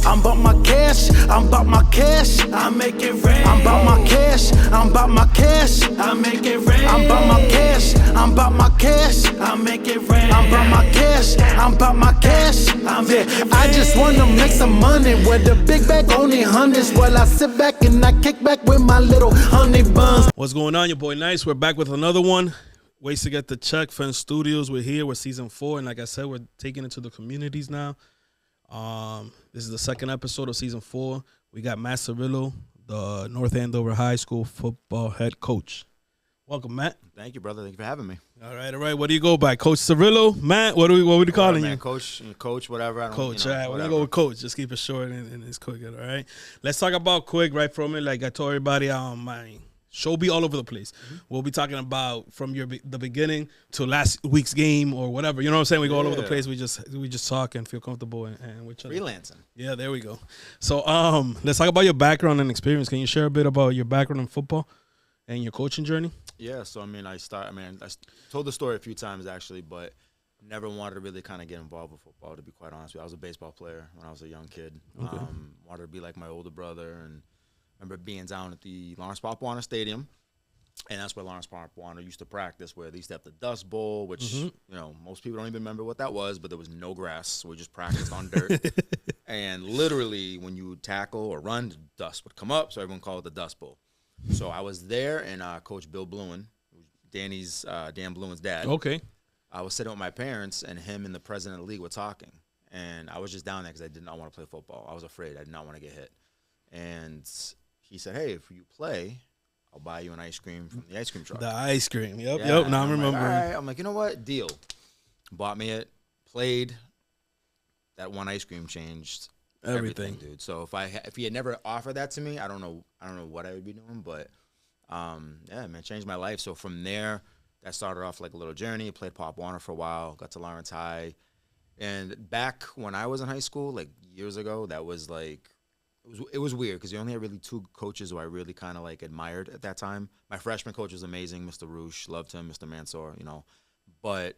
I'm about my cash, I'm about my cash, I make it rain. I'm about my cash, I'm about my cash, I make it rain. I'm about my cash, I'm about my cash, I make it rain. I'm about my cash, I'm about my cash, I make it rain. I just wanna make some money with the big bag only hundreds, while I sit back and I kick back with my little honey buns. What's going on, your boy Nice? We're back with another one. Ways to get the check. Fence Studios. We're here. We're season 4, and like I said, we're taking it to the communities now. This is the second episode of season 4. We got Matt Cerullo, the North Andover High School football head coach. Welcome, Matt. Thank you, brother. Thank you for having me. All right. What do you go by? Coach Cerullo? Matt? What are we calling you? Coach, whatever. Coach, all right. We're going to go with Coach. Just keep it short and it's quick, all right? Let's talk about quick right from it. Like I told everybody, my show be all over the place. Mm-hmm. We'll be talking about from the beginning to last week's game or whatever. You know what I'm saying? We go all over the place. We just talk and feel comfortable and we're freelancing. Yeah, there we go. So let's talk about your background and experience. Can you share a bit about your background in football and your coaching journey? Yeah, so I told the story a few times actually, but never wanted to really kind of get involved with football, to be quite honest with you. I was a baseball player when I was a young kid. Okay. Wanted to be like my older brother, and remember being down at the Lawrence Papuana Stadium, and that's where Lawrence Papuana used to practice, where they used to have the Dust Bowl, which, you know, most people don't even remember what that was, but there was no grass, so we just practiced on dirt. And literally, when you would tackle or run, dust would come up, so everyone called it the Dust Bowl. So I was there, and Coach Bill Bluen, Dan Bluen's dad. Okay. I was sitting with my parents, and him and the president of the league were talking. And I was just down there because I did not want to play football. I was afraid. I did not want to get hit. And he said, hey, if you play, I'll buy you an ice cream from the ice cream truck. The ice cream. Yep. Now I'm remembering. Like, all right. I'm like, you know what? Deal. Bought me it. Played. That one ice cream changed everything, dude. So if he had never offered that to me, I don't know what I would be doing. But yeah, man, changed my life. So from there, that started off like a little journey. Played Pop Warner for a while. Got to Lawrence High. And back when I was in high school, like years ago, that was like, it was weird because you only had really 2 coaches who I really kind of like admired at that time. My freshman coach was amazing, Mr. Roosh, loved him, Mr. Mansour, you know. But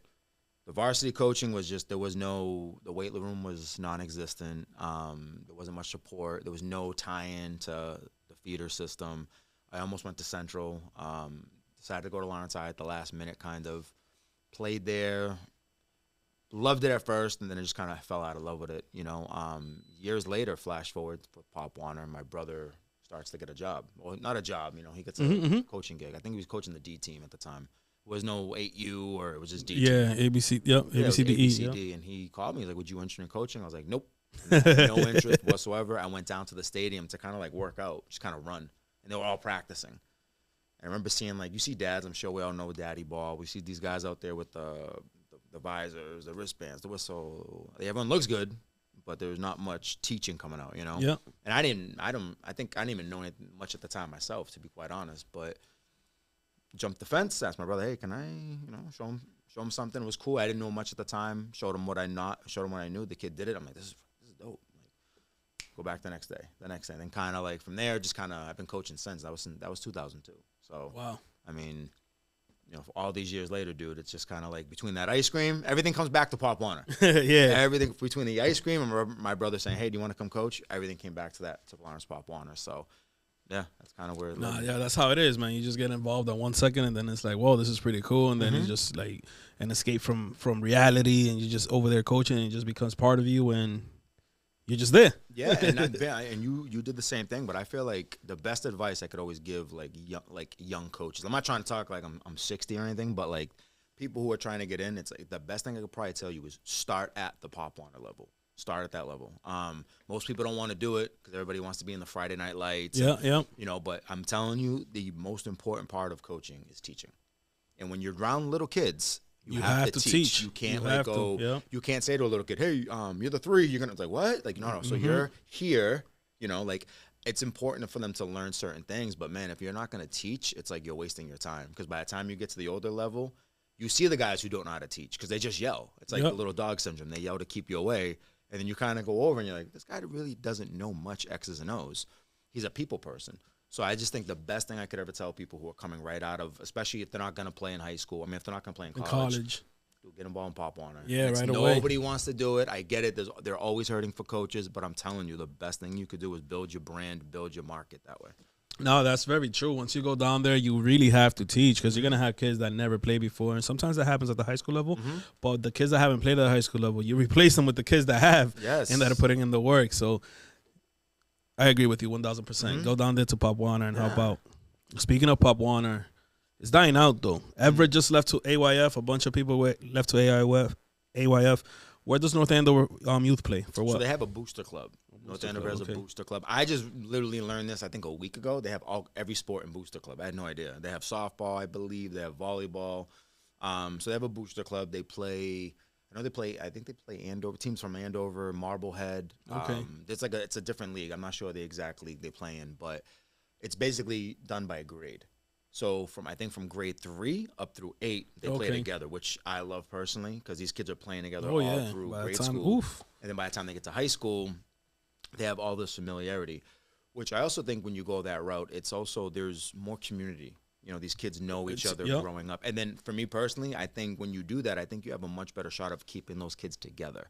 the varsity coaching was just, the weight room was non-existent. There wasn't much support. There was no tie-in to the feeder system. I almost went to Central. Decided to go to Lawrence High at the last minute, kind of. Played there. Loved it at first, and then I just kind of fell out of love with it, you know. Years later, flash forward for Pop Warner, my brother starts to get a job. Well, not a job, you know. He gets a coaching gig. I think he was coaching the D team at the time. There was no 8U, or it was just D team. Yeah, ABC, yep, ABCDE. ABCD, yep. And he called me. He's like, would you interested in coaching? I was like, nope. No interest whatsoever. I went down to the stadium to kind of like work out, just kind of run. And they were all practicing. I remember seeing, like, you see dads, I'm sure we all know Daddy Ball. We see these guys out there with the visors, the wristbands, the whistle. Everyone looks good, but there's not much teaching coming out, you know? Yeah. And I think I didn't even know anything much at the time myself, to be quite honest. But jumped the fence, asked my brother, hey, can I, you know, show him something? It was cool. I didn't know much at the time. Showed him what I knew. The kid did it. I'm like, this is dope. Like, go back the next day. Then kind of like from there, just kind of, I've been coaching since. That was 2002. So, wow. I mean, you know, all these years later, dude, it's just kind of like between that ice cream, everything comes back to Pop Warner. Yeah. Everything between the ice cream and my brother saying, hey, do you want to come coach? Everything came back to Lawrence Pop Warner. So, yeah, that's kind of where it led. Yeah, that's how it is, man. You just get involved on 1 second, and then it's like, whoa, this is pretty cool. And then it's just like an escape from reality, and you're just over there coaching, and it just becomes part of you, and you're just there. Yeah, and you did the same thing. But I feel like the best advice I could always give like young coaches. I'm not trying to talk like I'm 60 or anything, but like people who are trying to get in, it's like the best thing I could probably tell you is start at the Pop Warner level. Start at that level. Most people don't want to do it because everybody wants to be in the Friday Night Lights. Yeah. You know, but I'm telling you, the most important part of coaching is teaching. And when you're around little kids, you have to teach. You can't you can't say to a little kid, hey, you're the 3. You're gonna like what? Like no. So you're here. You know, like it's important for them to learn certain things. But man, if you're not gonna teach, it's like you're wasting your time. Because by the time you get to the older level, you see the guys who don't know how to teach because they just yell. It's like the little dog syndrome. They yell to keep you away. And then you kind of go over and you're like, this guy really doesn't know much X's and O's. He's a people person. So I just think the best thing I could ever tell people who are coming right out of, especially if they're not going to play in high school, I mean, if they're not going to play in college, dude, get involved in Pop Warner. Yeah, right away. Nobody wants to do it. I get it. They're always hurting for coaches, but I'm telling you, the best thing you could do is build your brand, build your market that way. No, that's very true. Once you go down there, you really have to teach because you're going to have kids that never played before. And sometimes that happens at the high school level. But the kids that haven't played at the high school level, you replace them with the kids that have and that are putting in the work. So I agree with you 1,000%. Go down there to Pop Warner and help out. Speaking of Pop Warner, it's dying out, though. Everett just left to AYF. A bunch of people left to AYF. Where does North Andover youth play? For what? So they have a booster club. North Andover has a booster club. I just literally learned this, I think, a week ago. They have every sport in booster club. I had no idea. They have softball, I believe. They have volleyball. So they have a booster club. They play. I think they play Andover, teams from Andover, Marblehead. Okay. It's a different league. I'm not sure the exact league they play in, but it's basically done by grade. So from grade 3 up through 8, they play together, which I love personally because these kids are playing together all through grade school. And then by the time they get to high school, they have all this familiarity, which I also think when you go that route, it's also there's more community. You know, these kids know each other growing up. And then for me personally, I think when you do that, I think you have a much better shot of keeping those kids together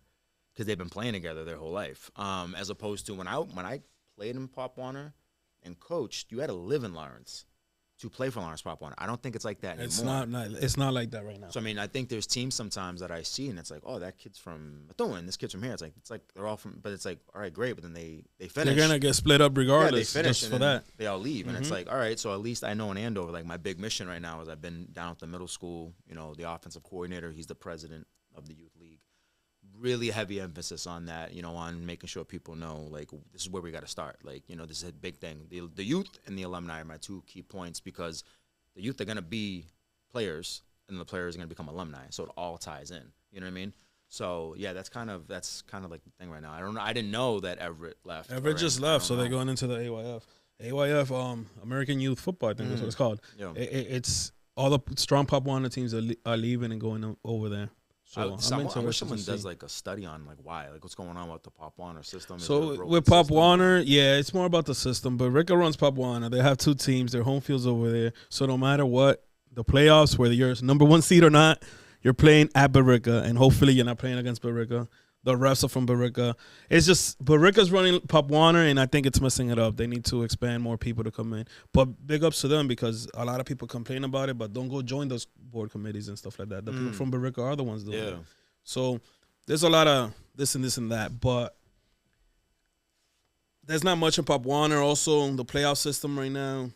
because they've been playing together their whole life. As opposed to when I played in Pop Warner and coached, you had to live in Lawrence to play for Lawrence Pop Warner. I don't think it's like that anymore. It's not like that right now. So I mean, I think there's teams sometimes that I see, and it's like, oh, that kid's from Methuen, this kid's from here. It's like they're all from, but it's like, all right, great, but then they finish. They're gonna get split up regardless. Yeah, they finish just for that. They all leave, and it's like, all right, so at least I know in Andover, like my big mission right now is I've been down at the middle school. You know, the offensive coordinator, he's the president of the youth league. Really heavy emphasis on that, you know, on making sure people know, like, this is where we got to start. Like, you know, this is a big thing. The youth and the alumni are my 2 key points because the youth are going to be players, and the players are going to become alumni. So it all ties in. You know what I mean? So yeah, that's kind of like the thing right now. I didn't know that Everett left. Everett just left, so they're going into the AYF. AYF, American Youth Football, I think that's what it's called. Yeah. It's all the strong Pop Warner teams are leaving and going over there. So I wish someone does like a study on like why, like what's going on with the Pop Warner system. So with Pop Warner, yeah, it's more about the system. But Rica runs Pop Warner. They have 2 teams. Their home field's over there. So no matter what, the playoffs, whether you're number 1 seed or not, you're playing at Barica, and hopefully you're not playing against Barica. The refs are from Barica. It's just Barica's running Pop Warner, and I think it's messing it up. They need to expand more people to come in. But big ups to them because a lot of people complain about it, but don't go join those board committees and stuff like that. The people from Barica are the ones doing it. So there's a lot of this and that, but there's not much in Pop Warner. Also, the playoff system right now,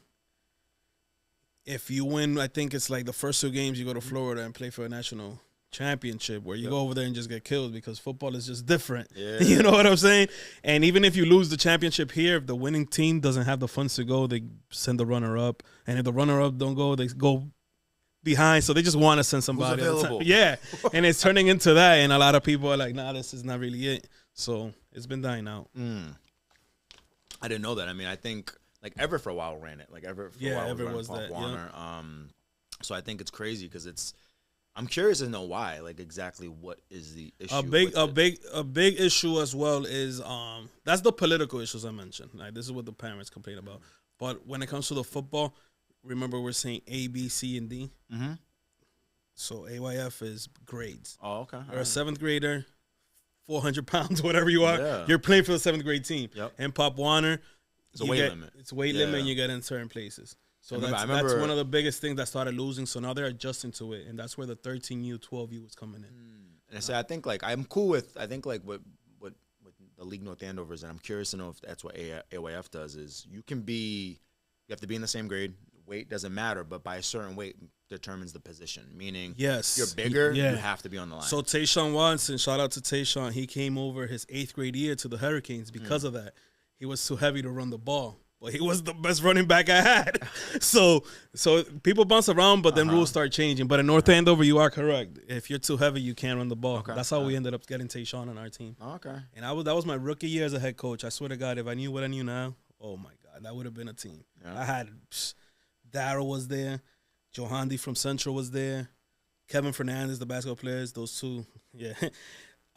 if you win, I think it's like the first 2 games you go to Florida and play for a national championship where you go over there and just get killed because football is just different. Yeah. You know what I'm saying? And even if you lose the championship here, if the winning team doesn't have the funds to go, they send the runner-up. And if the runner-up don't go, they go behind. So they just want to send somebody. Yeah. And it's turning into that. And a lot of people are like, nah, this is not really it. So it's been dying out. I didn't know that. I mean, I think like Everett for a while ran it. Like Everett for a while Everett was Pop that. Warner. Yeah. So I think it's crazy because I'm curious to know why, like exactly what is the issue. A big issue as well is that's the political issues I mentioned. Like this is what the parents complain about. But when it comes to the football, remember we're saying A, B, C, and D. Mm-hmm. So AYF is grades. Oh, okay. You're a 7th grader, 400 pounds, whatever you are. Yeah. You're playing for the 7th grade team. Yep. And Pop Warner, it's a weight limit. It's a weight limit, and you get in certain places. So that's one of the biggest things that started losing. So now they're adjusting to it, and that's where the 13U, 12U was coming in. And so I think like I'm cool with what the League North Andover's, and I'm curious to know if that's what AYF does. Is you have to be in the same grade. Weight doesn't matter, but by a certain weight determines the position. Meaning, if you're bigger, you have to be on the line. So Tayshawn Watson, shout out to Tayshawn, he came over his 8th grade year to the Hurricanes because of that. He was too heavy to run the ball. But he was the best running back I had. So people bounce around, but then rules start changing. But in North Andover, you are correct. If you're too heavy, you can't run the ball. Okay. That's how we ended up getting Tayshawn on our team. Okay. And that was my rookie year as a head coach. I swear to God, if I knew what I knew now, oh, my God, that would have been a team. Yeah. I had Darryl was there. Johandi from Central was there. Kevin Fernandez, the basketball players, those 2. Yeah.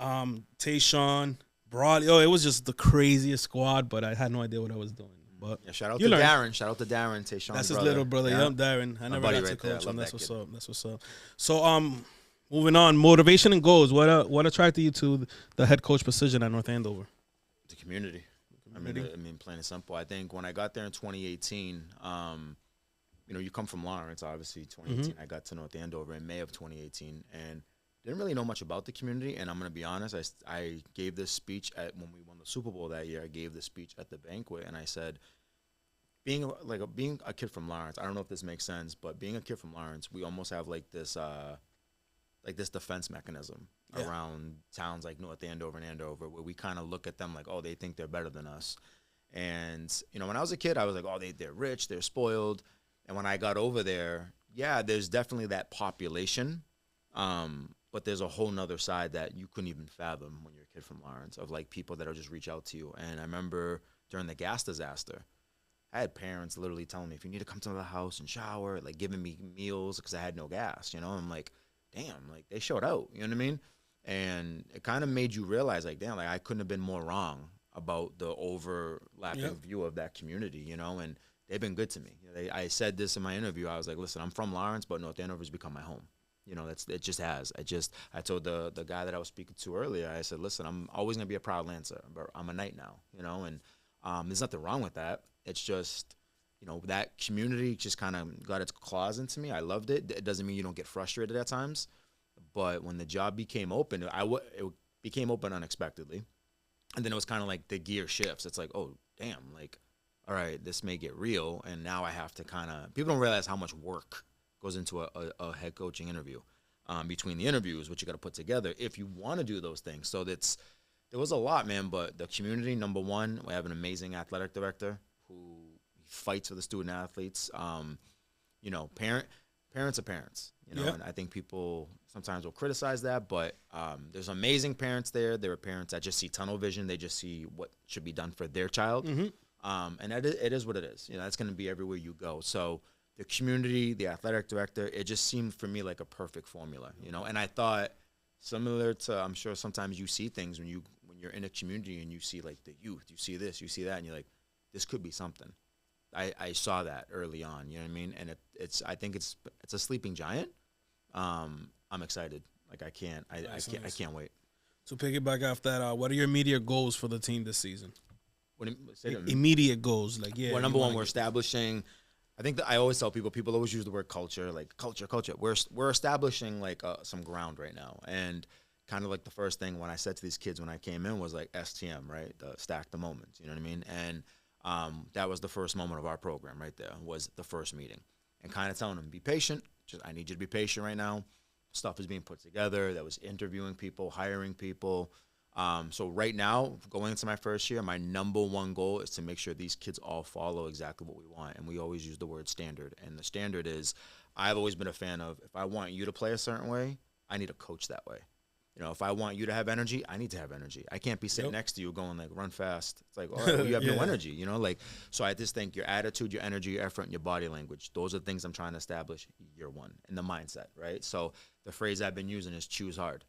Tayshawn, Broad. It was just the craziest squad, but I had no idea what I was doing. But shout out to Darren. Shout out to Darren, Tayshawn's That's his little brother. Yeah, Darren. I never got to coach him. That's what's up. So Moving on, motivation and goals. What attracted you to the head coach position at North Andover? The community. I mean, plain and simple. I think when I got there in 2018, you come from Lawrence, obviously. 2018, I got to North Andover in May of 2018, and didn't really know much about the community. And I'm gonna be honest, I gave this speech when we won the Super Bowl that year. I gave this speech at the banquet, and I said, being a kid from Lawrence, I don't know if this makes sense, but being a kid from Lawrence, we almost have this defense mechanism around towns like North Andover and Andover, where we kind of look at them like, oh, they think they're better than us. And when I was a kid, I was like, oh, they're rich, they're spoiled. And when I got over there, there's definitely that population, but there's a whole nother side that you couldn't even fathom when you're a kid from Lawrence, of like people that'll just reach out to you. And I remember during the gas disaster, I had parents literally telling me, if you need to come to the house and shower, like giving me meals because I had no gas, I'm like, damn, like they showed out, you know what I mean? And it kind of made you realize, like, damn, like I couldn't have been more wrong about the overlapping view of that community, and they've been good to me. I said this in my interview. I was like, listen, I'm from Lawrence, but North Andover's become my home. It just has. I told the guy that I was speaking to earlier, I said, listen, I'm always going to be a proud Lancer, but I'm a Knight now, and there's nothing wrong with that. It's just, that community just kind of got its claws into me. I loved it. It doesn't mean you don't get frustrated at times, but when the job became open, it became open unexpectedly. And then it was kind of like the gear shifts. It's like, oh, damn, like, all right, this may get real. And now I have to people don't realize how much work goes into a head coaching interview, between the interviews, which you got to put together if you want to do those things. So there was a lot, man, but the community, number one, we have an amazing athletic director who fights for the student athletes. Parents are parents, and I think people sometimes will criticize that, but there's amazing parents there. There are parents that just see tunnel vision. They just see what should be done for their child. And it is what it is. That's going to be everywhere you go. So the community, the athletic director, it just seemed for me like a perfect formula, and I thought similar to, I'm sure sometimes you see things when you're in a community and you see like the youth, you see this, you see that, and you're like, this could be something. I saw that early on, you know what I mean? And I think it's a sleeping giant. I'm excited. Like I can't wait. To piggyback off that, what are your immediate goals for the team this season? Immediate goals, like Well, number one, we're establishing. I think that I always tell people always use the word culture, like culture. We're establishing like some ground right now, and kind of like the first thing when I said to these kids when I came in was like STM, right? Stack the moments, you know what I mean? And that was the first moment of our program right there, was the first meeting, and kind of telling them, be patient. I need you to be patient right now. Stuff is being put together. That was interviewing people, hiring people. So right now, going into my first year, my number one goal is to make sure these kids all follow exactly what we want. And we always use the word standard. And the standard is, I've always been a fan of, if I want you to play a certain way, I need a coach that way. If I want you to have energy, I need to have energy. I can't be sitting next to you going like, run fast. It's like, all right, well, you have no energy, so I just think your attitude, your energy, your effort, and your body language, those are the things I'm trying to establish year one in the mindset, right? So the phrase I've been using is choose hard.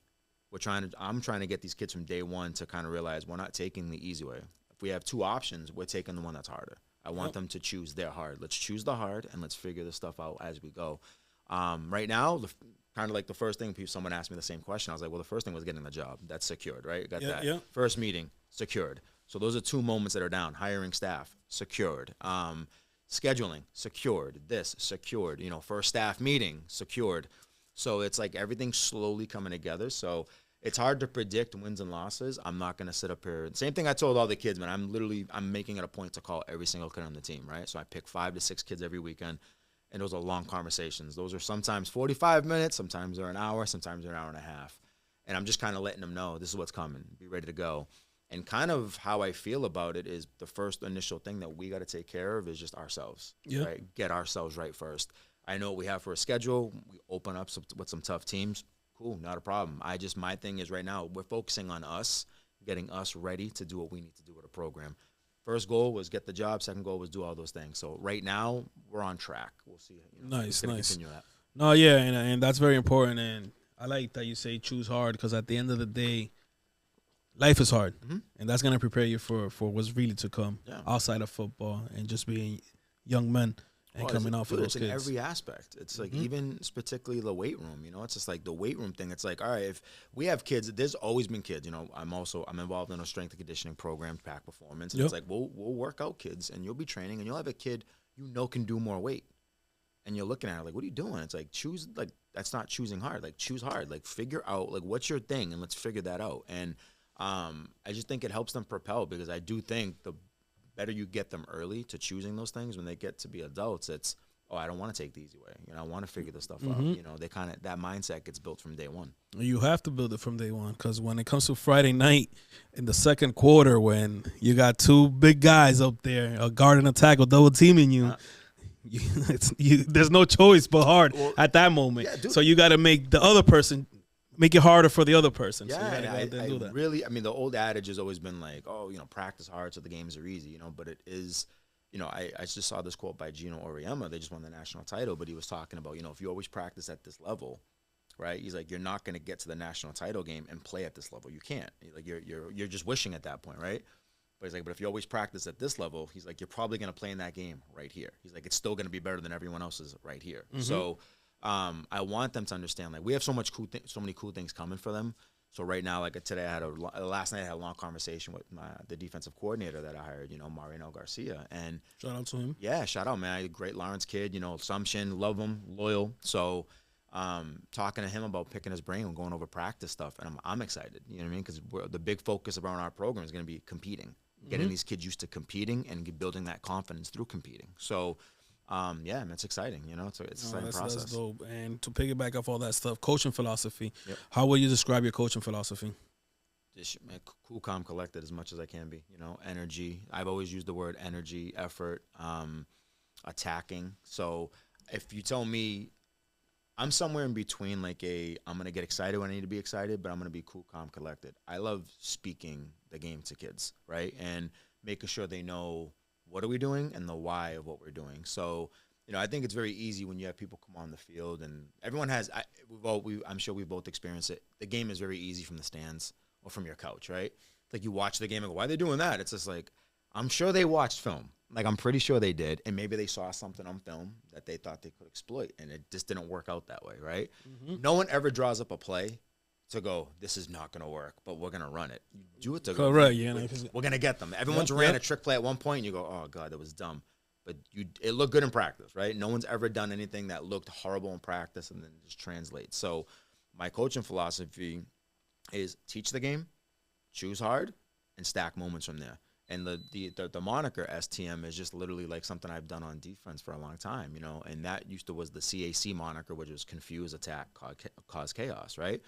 I'm trying to get these kids from day one to kind of realize we're not taking the easy way. If we have two options, we're taking the one that's harder. I want them to choose their hard. Let's choose the hard, and let's figure this stuff out as we go. Right now, kind of like the first thing, someone asked me the same question. I was like, well, the first thing was getting the job. That's secured, right? Got that. Yeah. First meeting, secured. So those are two moments that are down. Hiring staff, secured. Scheduling, secured. This, secured. First staff meeting, secured. So it's like everything's slowly coming together. So it's hard to predict wins and losses. I'm not going to sit up here. Same thing I told all the kids, man. I'm making it a point to call every single kid on the team, right? So I pick 5 to 6 kids every weekend. And those are long conversations. Those are sometimes 45 minutes, sometimes they're an hour, sometimes they're an hour and a half. And I'm just kind of letting them know this is what's coming. Be ready to go. And kind of how I feel about it is the first initial thing that we got to take care of is just ourselves. Yeah. Right? Get ourselves right first. I know what we have for a schedule. We open up with some tough teams. Cool, not a problem. My thing is right now we're focusing on us, getting us ready to do what we need to do with a program. First goal was get the job. Second goal was do all those things. So right now we're on track. We'll see. Nice. Continue that. No, yeah, and that's very important. And I like that you say choose hard, because at the end of the day, life is hard, and that's gonna prepare you for what's really to come outside of football and just being young men. and coming out for those kids. In every aspect. It's like even particularly the weight room, it's just like the weight room thing. It's like, all right, if we have kids, there's always been kids, I'm involved in a strength and conditioning program, Pack Performance. And it's like, we'll work out kids and you'll be training and you'll have a kid can do more weight. And you're looking at it like, what are you doing? It's like, that's not choosing hard. Like, choose hard. Like, figure out, like, what's your thing, and let's figure that out. And I just think it helps them propel, because I do think the better you get them early to choosing those things, when they get to be adults, it's, I don't want to take the easy way. I want to figure this stuff out. They kind of, that mindset gets built from day one. You have to build it from day one, because when it comes to Friday night in the second quarter, when you got two big guys up there, a guard and a tackle, double teaming you, there's no choice but hard at that moment. Yeah, so you got to make the other person, make it harder for the other person. Yeah, so you gotta go and do that. Really, the old adage has always been like, practice hard so the games are easy, but it is, I just saw this quote by Gino Auriemma. They just won the national title, but he was talking about, if you always practice at this level, right? He's like, you're not going to get to the national title game and play at this level. You can't. Like, you're just wishing at that point, right? But he's like, but if you always practice at this level, he's like, you're probably going to play in that game right here. He's like, it's still going to be better than everyone else's right here. So I want them to understand, like, we have so many cool things coming for them. So right now, like today, last night I had a long conversation with the defensive coordinator that I hired, Mariano Garcia. And shout out to him. Yeah, shout out, man. Great Lawrence kid, Assumption, love him, loyal. So talking to him about picking his brain and going over practice stuff, and I'm excited. You know what I mean? Because the big focus around our program is going to be competing, getting these kids used to competing and building that confidence through competing. So, yeah, man, it's exciting. It's an exciting process. That's dope. And to piggyback off all that stuff, coaching philosophy. Yep. How would you describe your coaching philosophy? Just cool, calm, collected as much as I can be. Energy. I've always used the word energy, effort, attacking. So if you tell me, I'm somewhere in between, like I'm going to get excited when I need to be excited, but I'm going to be cool, calm, collected. I love speaking the game to kids, right? And making sure they know what are we doing and the why of what we're doing. So, I think it's very easy when you have people come on the field, and everyone has, I'm sure we've both experienced it. The game is very easy from the stands or from your couch, right? Like, you watch the game and go, why are they doing that? It's just like, I'm sure they watched film. Like, I'm pretty sure they did, and maybe they saw something on film that they thought they could exploit, and it just didn't work out that way, right? No one ever draws up a play to go, this is not going to work, but we're going to run it. You do it to go, correct, we're going to get them. Everyone's ran a trick play at one point, and you go, oh, God, that was dumb. But it looked good in practice, right? No one's ever done anything that looked horrible in practice and then just translates. So my coaching philosophy is teach the game, choose hard, and stack moments from there. And the moniker STM is just literally like something I've done on defense for a long time, and that was the CAC moniker, which was confuse, attack, cause chaos, right?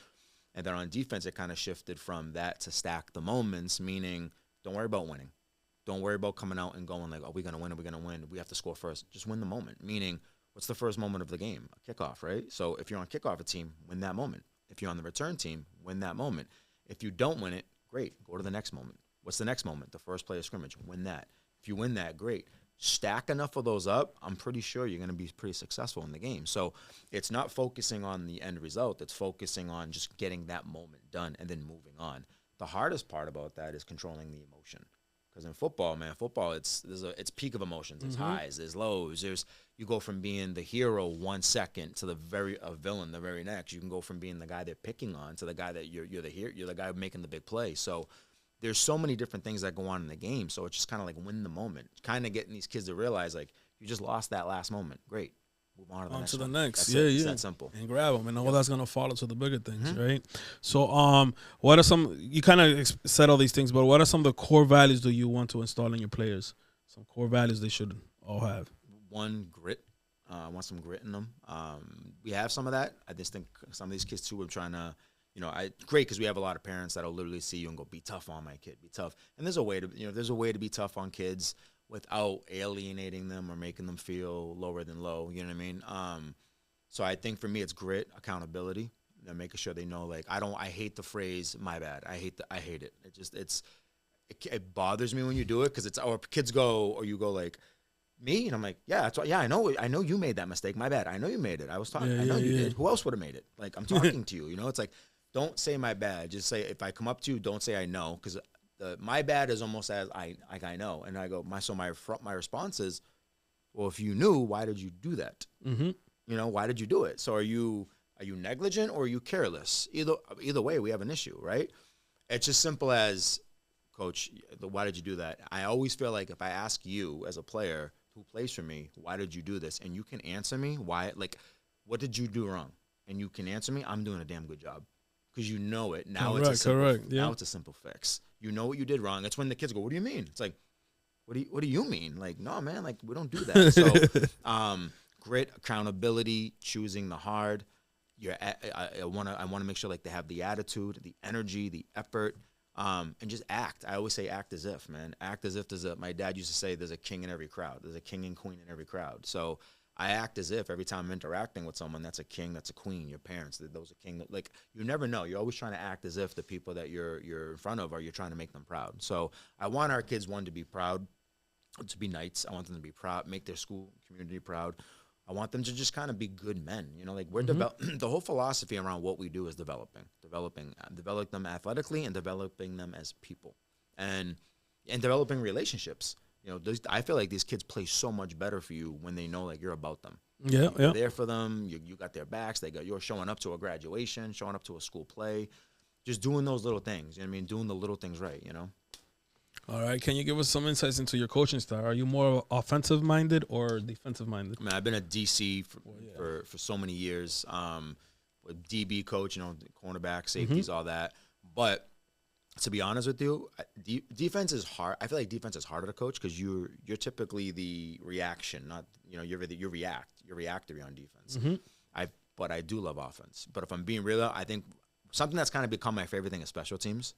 And then on defense, it kind of shifted from that to stack the moments, meaning don't worry about winning. Don't worry about coming out and going like, are we going to win? Are we going to win? We have to score first. Just win the moment, meaning what's the first moment of the game? A kickoff, right? So if you're on kickoff a team, win that moment. If you're on the return team, win that moment. If you don't win it, great. Go to the next moment. What's the next moment? The first play of scrimmage. Win that. If you win that, great. Stack enough of those up, I'm pretty sure you're going to be pretty successful in the game. So it's not focusing on the end result. It's focusing on just getting that moment done and then moving on. The hardest part about that is controlling the emotion. Because in football, man, it's peak of emotions. There's highs, there's lows. You go from being the hero 1 second to a villain the very next. You can go from being the guy they're picking on to the guy that you're the hero. You're the guy making the big play. So there's so many different things that go on in the game. So it's just kind of like win the moment. Kind of getting these kids to realize, like, you just lost that last moment. Great. Move on to the next. Yeah. It's that simple. And grab them. And all that's going to follow to the bigger things, right? So what are some, you kind of said all these things, but what are some of the core values that you want to install in your players? Some core values they should all have. One, grit. I want some grit in them. We have some of that. I just think some of these kids, too, are trying to, great because we have a lot of parents that'll literally see you and go, be tough on my kid, be tough. And there's a way to be tough on kids without alienating them or making them feel lower than low. You know what I mean? So I think for me, it's grit, accountability, making sure they know, like, I hate the phrase, my bad. I hate it. It bothers me when you do it because or kids go, or you go like, me? And I'm like, yeah, that's right. Yeah, I know you made that mistake. My bad. I know you made it. I was talking. I know you did. Who else would have made it? Like, I'm talking to you. It's like, don't say my bad. Just say, if I come up to you, don't say I know, because my bad is almost as I know. And I go, my response is, Well, if you knew, why did you do that? Mm-hmm. You know, why did you do it? So are you negligent or are you careless? Either way, we have an issue, right? It's just simple as, Coach, why did you do that? I always feel like if I ask you as a player who plays for me, why did you do this? And you can answer me why, like, what did you do wrong? And you can answer me, I'm doing a damn good job. Because you know it. Now Correct, it's a simple, correct. Yeah. now it's a simple fix. You know what you did wrong. That's when the kids go, what do you mean? It's like, what do you mean? Like, no, man, like, we don't do that. So grit, accountability, choosing the hard. I want to make sure, like, they have the attitude, the energy, the effort, and just act. I always say act as if, man. Act as if my dad used to say there's a king in every crowd. There's a king and queen in every crowd. So I act as if every time I'm interacting with someone, that's a king, that's a queen, your parents, those are king. Like, you never know. You're always trying to act as if the people that you're in front of you're trying to make them proud. So I want our kids, one, to be proud, to be knights. I want them to be proud, make their school community proud. I want them to just kind of be good men. You know, like, we're the whole philosophy around what we do is developing them athletically and developing them as people, and developing relationships. You know, I feel like these kids play so much better for you when they know, like, you're about them. Yeah, You're there for them. You got their backs. You're showing up to a graduation, showing up to a school play, just doing those little things. You know what I mean? Doing the little things right, you know? All right. Can you give us some insights into your coaching style? Are you more offensive-minded or defensive-minded? I mean, I've been at DC for so many years. With DB coach, you know, cornerback, safeties, all that. But to be honest with you, defense is hard. I feel like defense is harder to coach because you're typically the reaction, not, you know, you're reactive on defense. But I do love offense. But if I'm being real, I think something that's kind of become my favorite thing is special teams.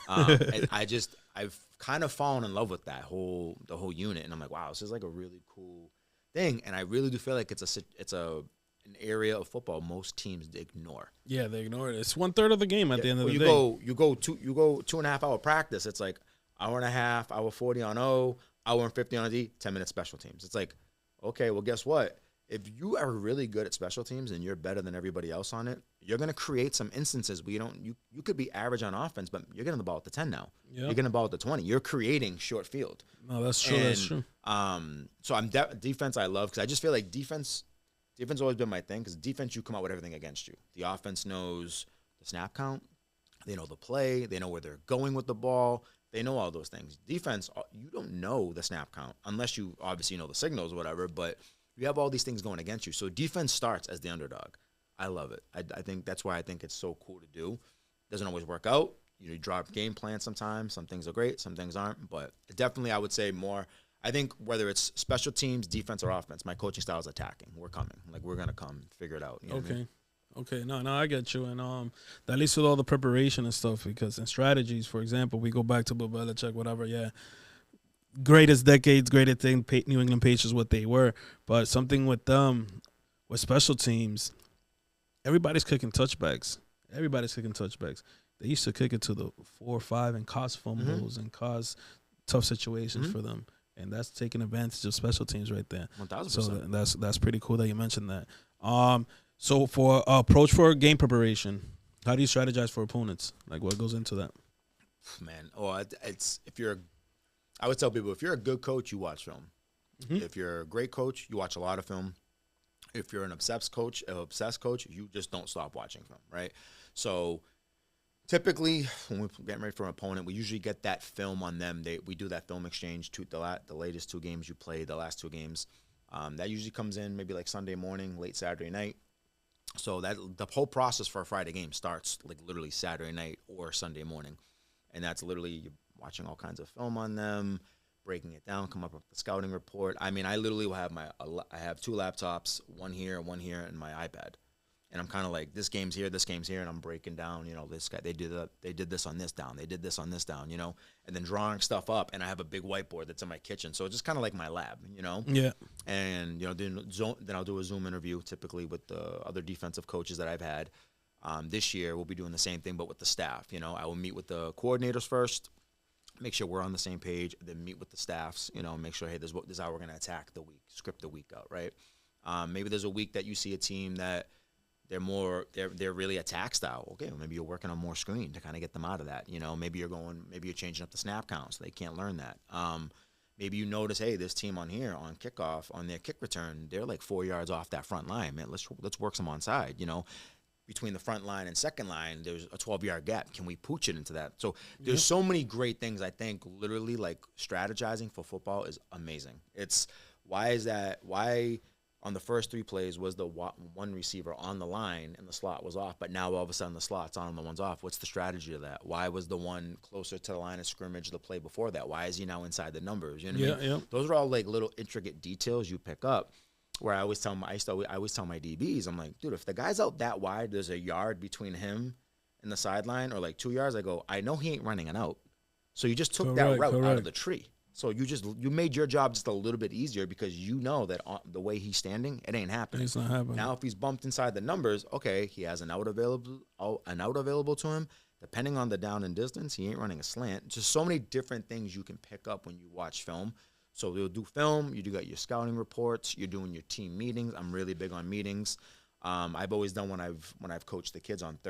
I've kind of fallen in love with the whole unit, and I'm like, wow, this is like a really cool thing. And I really do feel like it's an area of football most teams ignore. Yeah, they ignore it. It's 1/3 of the game at the end of the day. You go 2.5 hour practice. It's like hour and a half, hour 40 on O, hour and 50 on D, 10-minute special teams. It's like, okay, well, guess what? If you are really good at special teams and you're better than everybody else on it, you're going to create some instances where you could be average on offense, but you're getting the ball at the 10 now. Yep. You're getting the ball at the 20. You're creating short field. No, that's true. That's true. So defense I love because I just feel like defense has always been my thing because defense, you come out with everything against you. The offense knows the snap count. They know the play. They know where they're going with the ball. They know all those things. Defense, you don't know the snap count unless you obviously know the signals or whatever, but you have all these things going against you. So defense starts as the underdog. I love it. I think that's why I think it's so cool to do. Doesn't always work out. You drop game plans sometimes. Some things are great, some things aren't. But definitely I would say more, I think whether it's special teams, defense, or offense, my coaching style is attacking. We're coming. Like, we're going to come figure it out. You know what I mean? Okay. No, I get you. And that leads to all the preparation and stuff because in strategies, for example, we go back to Bill Belichick, whatever, yeah. Greatest decades, greatest thing, New England Patriots, what they were. But something with them, with special teams, everybody's kicking touchbacks. They used to kick it to the 4 or 5 and cause fumbles and cause tough situations for them. And that's taking advantage of special teams right there. 1,000%. So that's pretty cool that you mentioned that. So for approach for game preparation, how do you strategize for opponents? Like, what goes into that? Man, I would tell people, if you're a good coach, you watch film. If you're a great coach, you watch a lot of film. If you're an obsessed coach, you just don't stop watching film, right? So typically, when we're getting ready for an opponent, we usually get that film on them. We do that film exchange to the latest 2 games you played, the last 2 games. That usually comes in maybe like Sunday morning, late Saturday night. So that the whole process for a Friday game starts like literally Saturday night or Sunday morning. And that's literally watching all kinds of film on them, breaking it down, come up with the scouting report. I mean, I literally will have I have 2 laptops, one here, and my iPad. And I'm kind of like, this game's here, and I'm breaking down, you know, this guy, they did this on this down, they did this on this down, you know, and then drawing stuff up, and I have a big whiteboard that's in my kitchen, so it's just kind of like my lab, you know? Yeah. And, you know, then I'll do a Zoom interview, typically with the other defensive coaches that I've had. This year, we'll be doing the same thing, but with the staff, you know. I will meet with the coordinators first, make sure we're on the same page, then meet with the staffs, you know, make sure, hey, this is how we're going to attack the week, script the week out, right? Maybe there's a week that you see a team that they're really attack style. Okay, well, maybe you're working on more screen to kind of get them out of that. You know, maybe you're changing up the snap count so they can't learn that. maybe you notice, hey, this team on here on kickoff, on their kick return, they're like 4 yards off that front line. Man, let's work some onside, you know. Between the front line and second line, there's a 12-yard gap. Can we pooch it into that? So there's so many great things. I think literally like strategizing for football is amazing. It's why on the first 3 plays was the one receiver on the line and the slot was off, but now all of a sudden the slot's on and the one's off. What's the strategy of that? Why was the one closer to the line of scrimmage the play before that? Why is he now inside the numbers? You know what I mean? Those are all like little intricate details you pick up. Where I always tell my DBs, I'm like, dude, if the guy's out that wide, there's a yard between him and the sideline, or like 2 yards. I go, I know he ain't running an out, so you just took that route out of the tree. So you made your job just a little bit easier because you know that the way he's standing, it ain't happening. It's not happening. Now, if he's bumped inside the numbers, okay, he has an out available to him. Depending on the down and distance, he ain't running a slant. Just so many different things you can pick up when you watch film. So you'll do film, you got your scouting reports, you're doing your team meetings. I'm really big on meetings. I've always done when I've coached the kids on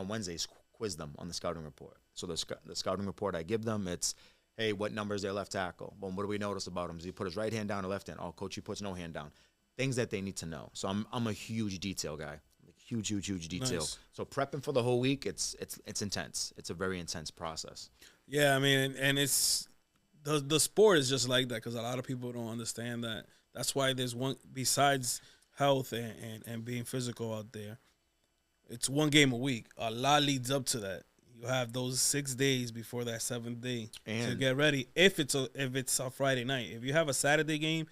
Wednesdays, quiz them on the scouting report. So the scouting report I give them, it's, hey, what number is their left tackle? Well, what do we notice about him? Does he put his right hand down or left hand? Oh, coach, he puts no hand down. Things that they need to know. So I'm a huge detail guy, like huge detail. Nice. So prepping for the whole week, it's intense. It's a very intense process. Yeah, I mean, and it's the sport is just like that because a lot of people don't understand that. That's why there's one, besides health and being physical out there, it's one game a week. A lot leads up to that. You have those 6 days before that 7th day to get ready. If it's a Friday night, if you have a Saturday game,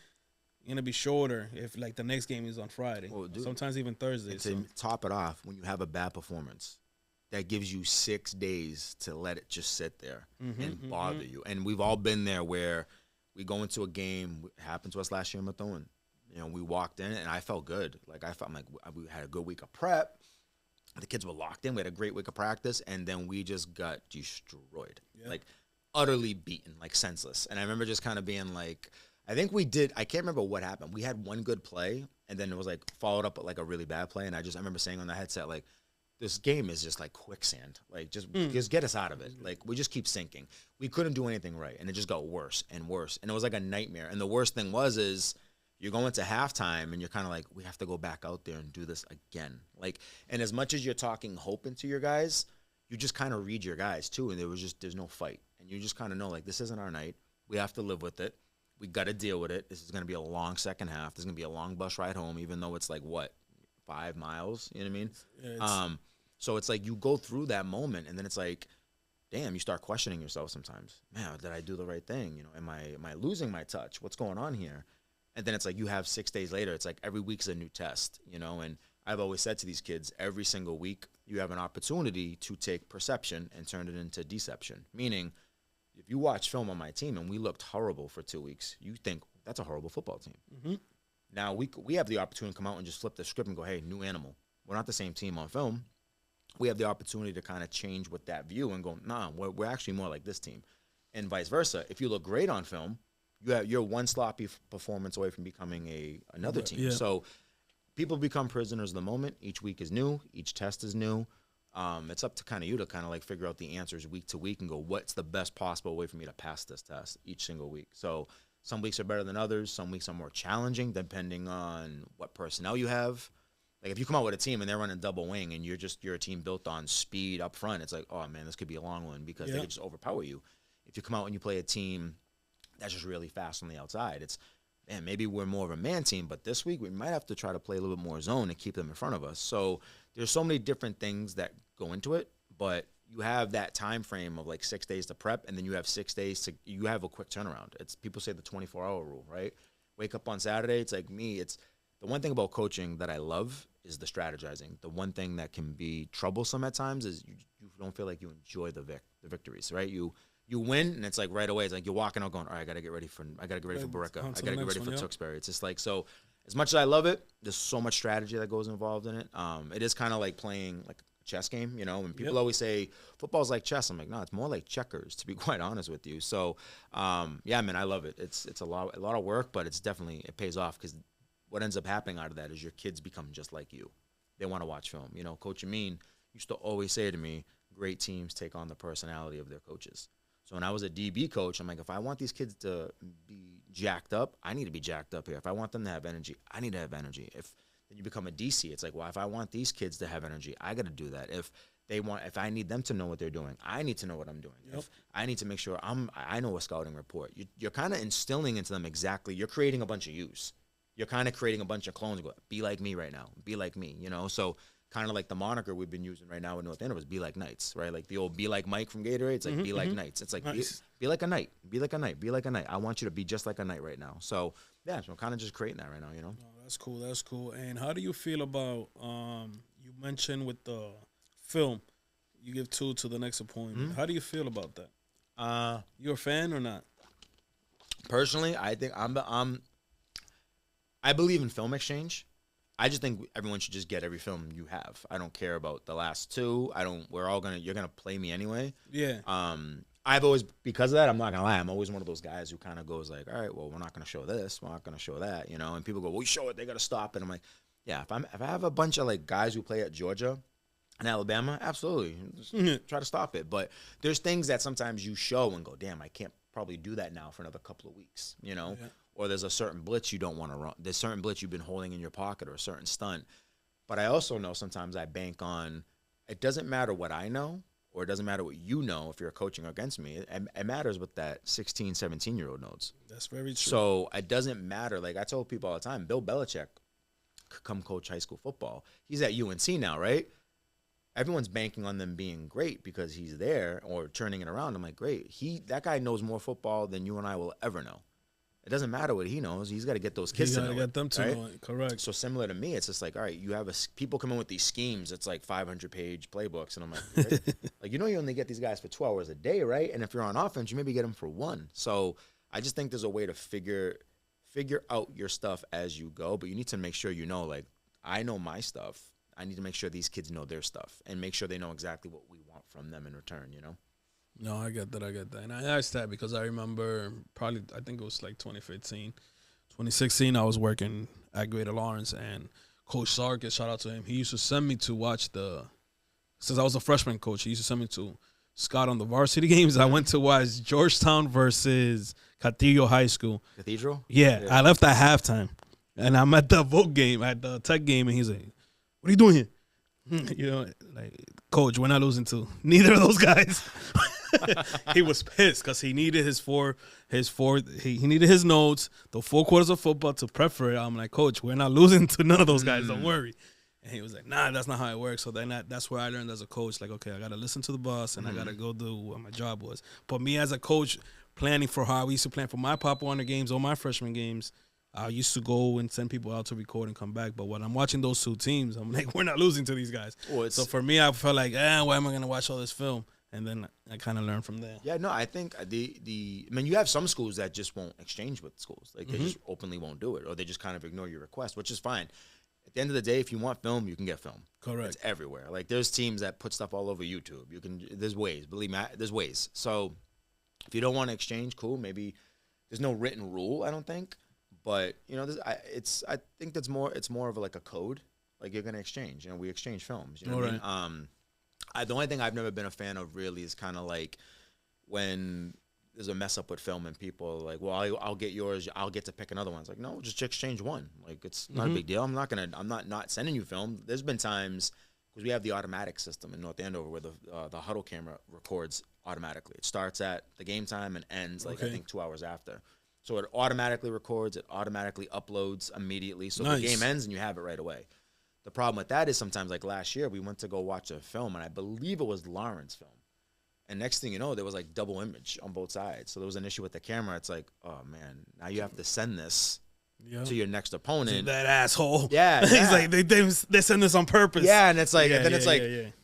you're gonna be shorter. If like the next game is on Friday, sometimes even Thursday. To top it off, when you have a bad performance, that gives you 6 days to let it just sit there and bother you. And we've all been there where we go into a game. It happened to us last year in Methuen. You know, we walked in and I felt good. Like I felt like we had a good week of prep. The kids were locked in. We had a great week of practice, and then we just got destroyed, like utterly beaten, like senseless. And I remember just kind of being like, I think we did. I can't remember what happened. We had one good play, and then it was like followed up with like a really bad play. And I remember saying on the headset, like, this game is just like quicksand. Like, just get us out of it. Like, we just keep sinking. We couldn't do anything right, and it just got worse and worse. And it was like a nightmare. And the worst thing is you're going to halftime, and you're kind of like, we have to go back out there and do this again. Like, and as much as you're talking hope into your guys, you just kind of read your guys too. And there's no fight, and you just kind of know like, this isn't our night. We have to live with it. We got to deal with it. This is going to be a long second half. There's going to be a long bus ride home, even though it's like 5 miles. You know what I mean? So it's like you go through that moment, and then it's like, damn, you start questioning yourself sometimes. Man, did I do the right thing? You know, am I losing my touch? What's going on here? And then it's like you have 6 days later. It's like every week's a new test, you know. And I've always said to these kids, every single week you have an opportunity to take perception and turn it into deception. Meaning, if you watch film on my team and we looked horrible for 2 weeks, you think that's a horrible football team. Now we have the opportunity to come out and just flip the script and go, hey, new animal. We're not the same team on film. We have the opportunity to kind of change with that view and go, nah, we're actually more like this team. And vice versa. If you look great on film, you're one sloppy performance away from becoming another team. Yeah. So people become prisoners of the moment. Each week is new. Each test is new. It's up to kind of you to kind of like figure out the answers week to week and go, what's the best possible way for me to pass this test each single week? So some weeks are better than others. Some weeks are more challenging depending on what personnel you have. Like if you come out with a team and they're running double wing and you're a team built on speed up front, it's like, oh man, this could be a long one because they could just overpower you. If you come out and you play a team that's just really fast on the outside, it's, man, maybe we're more of a man team, but this week we might have to try to play a little bit more zone and keep them in front of us. So there's so many different things that go into it, but you have that time frame of like 6 days to prep, and then you have 6 days you have a quick turnaround. It's, people say the 24-hour rule, right? Wake up on Saturday. It's like me. It's the one thing about coaching that I love is the strategizing. The one thing that can be troublesome at times is you don't feel like you enjoy the victories, right? You win, and it's like right away. It's like you're walking out going, all right, I got to get ready for Barica. I got to get ready for Tewksbury. It's just like, so as much as I love it, there's so much strategy that goes involved in it. It is kind of like playing like a chess game, you know, and people always say football's like chess. I'm like, no, it's more like checkers, to be quite honest with you. So, yeah, man, I love it. It's a lot of work, but it pays off because what ends up happening out of that is your kids become just like you. They want to watch film. You know, Coach Amin used to always say to me, great teams take on the personality of their coaches. So when I was a DB coach, I'm like, if I want these kids to be jacked up, I need to be jacked up here. If I want them to have energy, I need to have energy. If then you become a DC, it's like, well, if I want these kids to have energy, I got to do that. If I need them to know what they're doing, I need to know what I'm doing. Yep. If I need to make sure I know a scouting report. You're kind of instilling into them exactly. You're creating a bunch of yous. You're kind of creating a bunch of clones. Go, be like me right now. Be like me, So kind of like the moniker we've been using right now in North Andover is be like Knights, right? Like the old be like Mike from Gatorade. It's like be like Knights. It's like nice. be like a Knight. Be like a Knight. Be like a Knight. I want you to be just like a Knight right now. So yeah, so I'm kind of just creating that right now, Oh, that's cool. That's cool. And how do you feel about you mentioned with the film, you give 2 to the next appointment. How do you feel about that? You a fan or not? Personally, I think I believe in film exchange. I just think everyone should just get every film you have. I don't care about the last 2. You're gonna play me anyway. Yeah. I've always, because of that, I'm not gonna lie, I'm always one of those guys who kind of goes like, all right, well, we're not gonna show this, we're not gonna show that, and people go, well, we show it, they gotta stop it. I'm like, yeah, if I have a bunch of like guys who play at Georgia and Alabama, absolutely, just try to stop it. But there's things that sometimes you show and go, damn, I can't probably do that now for another couple of weeks, Yeah. Or there's a certain blitz you don't want to run. There's certain blitz you've been holding in your pocket or a certain stunt. But I also know sometimes I bank on, it doesn't matter what I know or it doesn't matter what you know if you're coaching against me. It matters what that 16, 17-year-old knows. That's very true. So it doesn't matter. Like I told people all the time, Bill Belichick could come coach high school football. He's at UNC now, right? Everyone's banking on them being great because he's there or turning it around. I'm like, great. That guy knows more football than you and I will ever know. It doesn't matter what he knows. He's got to get those kids to know. Get them to know it. Correct. So similar to me, it's just like, all right, you have people come in with these schemes. It's like 500-page playbooks, and I'm like, right? Like you only get these guys for 12 hours a day, right? And if you're on offense, you maybe get them for 1. So I just think there's a way to figure out your stuff as you go, but you need to make sure like I know my stuff. I need to make sure these kids know their stuff and make sure they know exactly what we want from them in return. No, I get that. And I asked that because I remember I think it was like 2015. 2016, I was working at Greater Lawrence, and Coach Sarkis, shout out to him, he used to send me to watch since I was a freshman coach, he used to send me to scout on the varsity games. I went to watch Georgetown versus Cathedral High School. Cathedral? Yeah, I left at halftime, and I'm at the Vogue game, at the Tech game, and he's like, what are you doing here? Like, coach, we're not losing to neither of those guys. He was pissed because he needed he needed his notes, the 4 quarters of football to prep for it. I'm like, coach, we're not losing to none of those guys. Don't worry. And he was like, nah, that's not how it works. So then that's where I learned as a coach, like, okay, I got to listen to the boss and I got to go do what my job was. But me as a coach, planning for how I used to plan for my Pop Warner games or my freshman games, I used to go and send people out to record and come back. But when I'm watching those 2 teams, I'm like, we're not losing to these guys. So for me, I felt like, why am I going to watch all this film? And then I kind of learned from there. Yeah, no, I think you have some schools that just won't exchange with schools. Like they just openly won't do it, or they just kind of ignore your request, which is fine. At the end of the day, if you want film, you can get film. Correct. It's everywhere. Like there's teams that put stuff all over YouTube. There's ways. Believe me, there's ways. So if you don't want to exchange, cool. Maybe there's no written rule, I don't think. But I think it's more of like a code. Like you're gonna exchange. We exchange films. You know what I mean? The only thing I've never been a fan of really is kind of like when there's a mess up with film and people are like, well, I'll get yours, I'll get to pick another one. It's like, no, just exchange one. Like it's not a big deal. I'm not sending you film. There's been times because we have the automatic system in North Andover where the huddle camera records automatically. It starts at the game time and ends I think 2 hours after. So it automatically records, it automatically uploads immediately. So the game ends and you have it right away. The problem with that is sometimes, like last year, we went to go watch a film, and I believe it was Lawrence film. And next thing you know, there was like double image on both sides. So there was an issue with the camera. It's like, oh man, now you have to send this to your next opponent. That asshole. Yeah. He's like, they send this on purpose. Yeah, and it's like,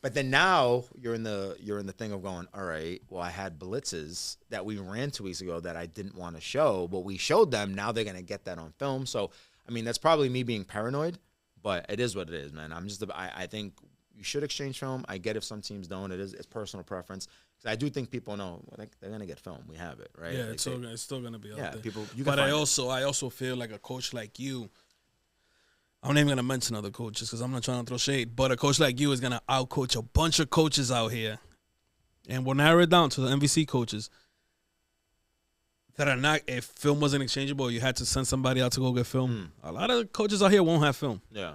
but then now you're in the thing of going, all right, well, I had blitzes that we ran 2 weeks ago that I didn't want to show, but we showed them. Now they're gonna get that on film. So I mean, that's probably me being paranoid. But it is what it is, man. I think you should exchange film. I get if some teams don't. It's personal preference. Because I do think people know they're gonna get film. We have it, right? Yeah, it's still gonna be out there. People. But I also feel like a coach like you. I'm not even gonna mention other coaches because I'm not trying to throw shade. But a coach like you is gonna outcoach a bunch of coaches out here, and we'll narrow it down to the MVC coaches. that are not, if film wasn't exchangeable, you had to send somebody out to go get film. A lot of coaches out here won't have film. Yeah.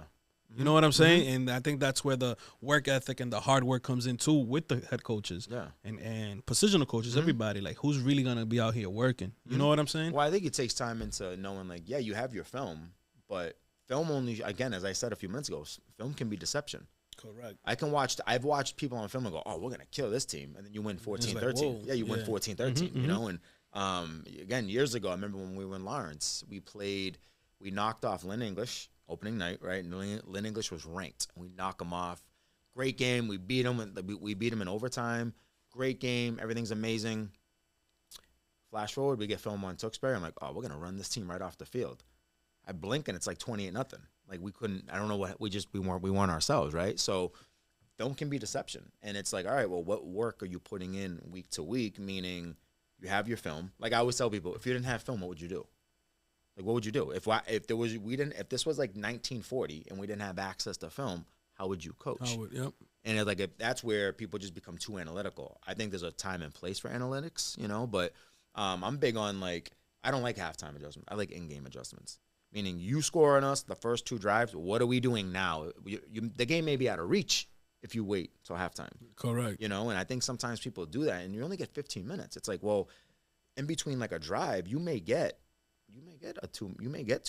You know what I'm saying? And I think that's where the work ethic and the hard work comes in too with the head coaches and positional coaches, everybody. Like, who's really going to be out here working? You know what I'm saying? Well, I think it takes time into knowing, like, yeah, you have your film, but film only, again, as I said a few minutes ago, film can be deception. Correct. I've watched people on film and go, oh, we're going to kill this team. And then you win 14-13. Like, yeah, you win 14-13, you know? And, again, years ago, I remember when we were in Lawrence, we knocked off Lynn English opening night, right? And Lynn English was ranked. We knock them off. Great game. We beat them. We beat them in overtime. Great game. Everything's amazing. Flash forward, we get film on Tewksbury. I'm like, oh, we're going to run this team right off the field. I blink, and it's like 28-0. Like, we couldn't, I don't know what, we weren't ourselves, right? So film can be deception. And it's like, all right, well, what work are you putting in week to week? Meaning you have your film. Like, I always tell people, if you didn't have film, what would you do? Like, what would you do if this was like 1940 and we didn't have access to film? How would you coach? And it's like, that's where people just become too analytical. I think there's a time and place for analytics, you know. But I'm big on, like, I don't like halftime adjustments. I like in-game adjustments. Meaning, you score on us the first 2 drives. What are we doing now? The game may be out of reach if you wait till halftime. Correct. You know, and I think sometimes people do that, and you only get 15 minutes. It's like, well, in between like a drive, you may get 2